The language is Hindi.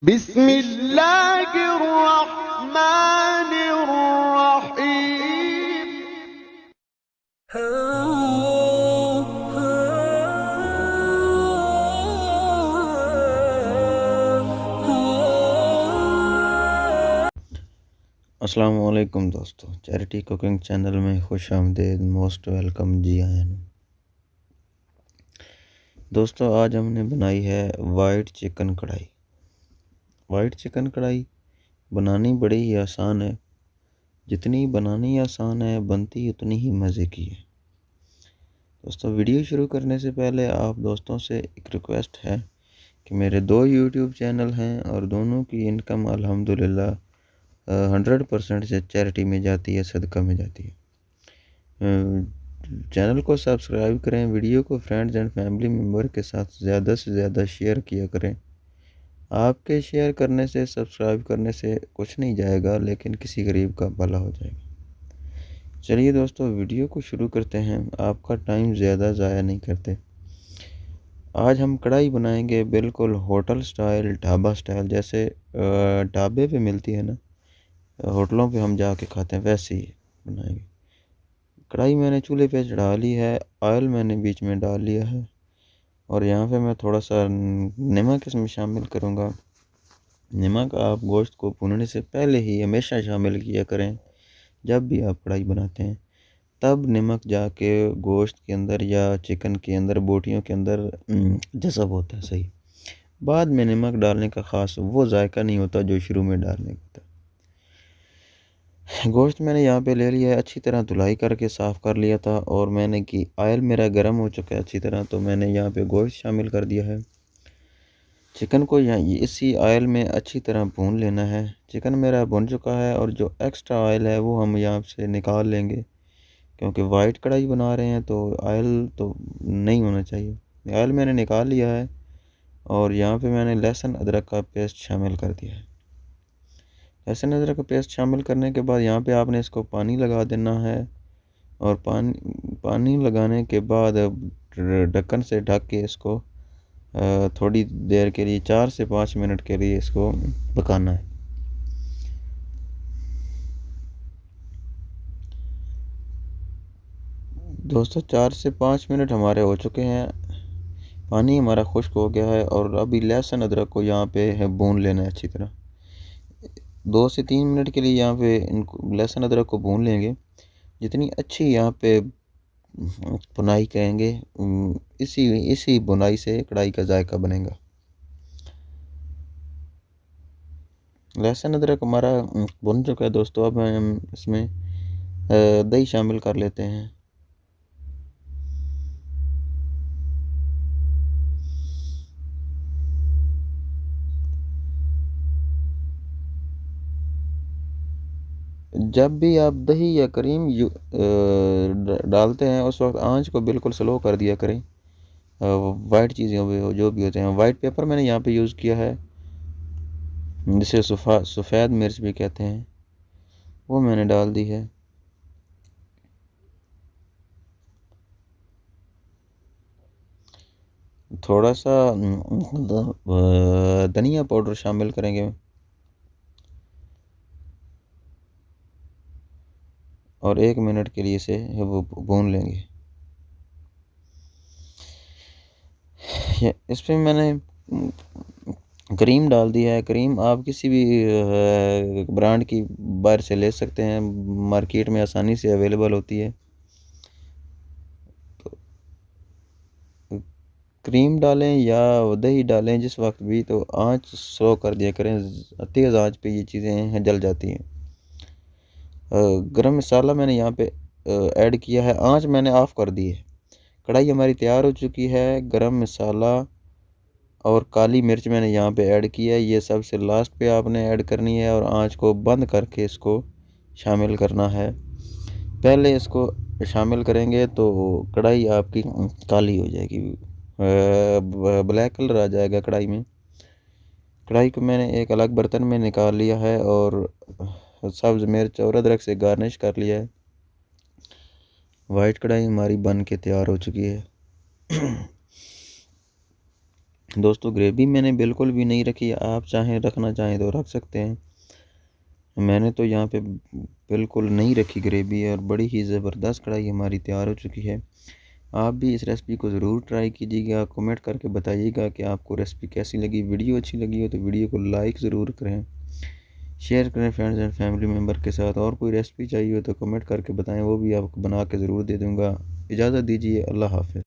बिस्मिल्लाहिर्रहमानिर्रहीम। अस्सलाम वालेकुम दोस्तों, चैरिटी कुकिंग चैनल में खुश आमदीद, मोस्ट वेलकम जी आयन। दोस्तों आज हमने बनाई है वाइट चिकन कढ़ाई। वाइट चिकन कढ़ाई बनानी बड़ी ही आसान है, जितनी बनानी आसान है बनती उतनी ही मज़े की है। दोस्तों वीडियो शुरू करने से पहले आप दोस्तों से एक रिक्वेस्ट है कि मेरे 2 यूट्यूब चैनल हैं और दोनों की इनकम अल्हम्दुलिल्लाह 100% से चैरिटी में जाती है, सदका में जाती है। चैनल को सब्सक्राइब करें, वीडियो को फ्रेंड्स एंड फैमिली मेम्बर के साथ ज़्यादा से ज़्यादा शेयर किया करें। आपके शेयर करने से, सब्सक्राइब करने से कुछ नहीं जाएगा, लेकिन किसी गरीब का भला हो जाएगा। चलिए दोस्तों वीडियो को शुरू करते हैं, आपका टाइम ज़्यादा ज़ाया नहीं करते। आज हम कढ़ाई बनाएंगे बिल्कुल होटल स्टाइल, ढाबा स्टाइल, जैसे ढाबे पे मिलती है ना, होटलों पे हम जाके खाते हैं, वैसे ही बनाएंगे। कढ़ाई मैंने चूल्हे पे चढ़ा ली है, ऑयल मैंने बीच में डाल लिया है और यहाँ पे मैं थोड़ा सा नमक इसमें शामिल करूँगा। नमक आप गोश्त को भूनने से पहले ही हमेशा शामिल किया करें। जब भी आप कढ़ाई बनाते हैं तब नमक जाके गोश्त के अंदर या चिकन के अंदर, बोटियों के अंदर जज़ब होता है सही। बाद में नमक डालने का ख़ास वो जायका नहीं होता जो शुरू में डालने का होता है। गोश्त मैंने यहाँ पे ले लिया है, अच्छी तरह धुलाई करके साफ़ कर लिया था और मैंने कि ऑयल मेरा गर्म हो चुका है अच्छी तरह, तो मैंने यहाँ पे गोश्त शामिल कर दिया है। चिकन को यहाँ इसी ऑयल में अच्छी तरह भून लेना है। चिकन मेरा भुन चुका है और जो एक्स्ट्रा ऑयल है वो हम यहाँ से निकाल लेंगे, क्योंकि वाइट कढ़ाई बना रहे हैं तो ऑयल तो नहीं होना चाहिए। ऑयल मैंने निकाल लिया है और यहाँ पे मैंने लहसुन अदरक का पेस्ट शामिल कर दिया है। लहसुन अदरक का पेस्ट शामिल करने के बाद यहाँ पे आपने इसको पानी लगा देना है और पानी लगाने के बाद ढक्कन से ढक के इसको थोड़ी देर के लिए 4 से 5 मिनट के लिए इसको पकाना है। दोस्तों 4 से 5 मिनट हमारे हो चुके हैं, पानी हमारा खुश्क हो गया है और अभी लहसुन अदरक को यहाँ पे है भून लेना है अच्छी तरह। 2 से 3 मिनट के लिए यहाँ पे इनको लहसुन अदरक को भून लेंगे। जितनी अच्छी यहाँ पे बुनाई करेंगे, इसी इसी बुनाई से कढ़ाई का जायका बनेगा। लहसुन अदरक हमारा भुन चुका है दोस्तों। अब हम इसमें दही शामिल कर लेते हैं। जब भी आप दही या क्रीम डालते हैं उस वक्त आंच को बिल्कुल स्लो कर दिया करें। वाइट चीज़ें जो भी होते हैं, वाइट पेपर मैंने यहाँ पे यूज़ किया है, जिसे सफ़ेद मिर्च भी कहते हैं, वो मैंने डाल दी है। थोड़ा सा धनिया पाउडर शामिल करेंगे और 1 मिनट के लिए इसे वो भून लेंगे। इसमें मैंने क्रीम डाल दी है। क्रीम आप किसी भी ब्रांड की बाहर से ले सकते हैं, मार्केट में आसानी से अवेलेबल होती है। तो क्रीम डालें या दही डालें जिस वक्त भी, तो आंच स्लो कर दिया करें, तेज़ आंच पे ये चीज़ें जल जाती हैं। गरम मसाला मैंने यहाँ पे ऐड किया है, आंच मैंने ऑफ़ कर दी है। कढ़ाई हमारी तैयार हो चुकी है। गरम मसाला और काली मिर्च मैंने यहाँ पे ऐड किया है, ये सबसे लास्ट पे आपने ऐड करनी है और आंच को बंद करके इसको शामिल करना है। पहले इसको शामिल करेंगे तो कढ़ाई आपकी काली हो जाएगी, ब्लैक कलर आ जाएगा कढ़ाई में। कढ़ाई को मैंने एक अलग बर्तन में निकाल लिया है और सब्ज़ मिर्च और अदरक से गार्निश कर लिया है। वाइट कढ़ाई हमारी बन के तैयार हो चुकी है। दोस्तों ग्रेवी मैंने बिल्कुल भी नहीं रखी, आप चाहें रखना चाहें तो रख सकते हैं। मैंने तो यहाँ पे बिल्कुल नहीं रखी ग्रेवी, और बड़ी ही ज़बरदस्त कढ़ाई हमारी तैयार हो चुकी है। आप भी इस रेसिपी को ज़रूर ट्राई कीजिएगा, कमेंट करके बताइएगा कि आपको रेसिपी कैसी लगी। वीडियो अच्छी लगी हो तो वीडियो को लाइक ज़रूर करें, शेयर करें फ्रेंड्स एंड फैमिली मेम्बर के साथ। और कोई रेसिपी चाहिए हो तो कमेंट करके बताएं, वो भी आपको बना के ज़रूर दे दूँगा। इजाज़त दीजिए, अल्लाह हाफ़िज़।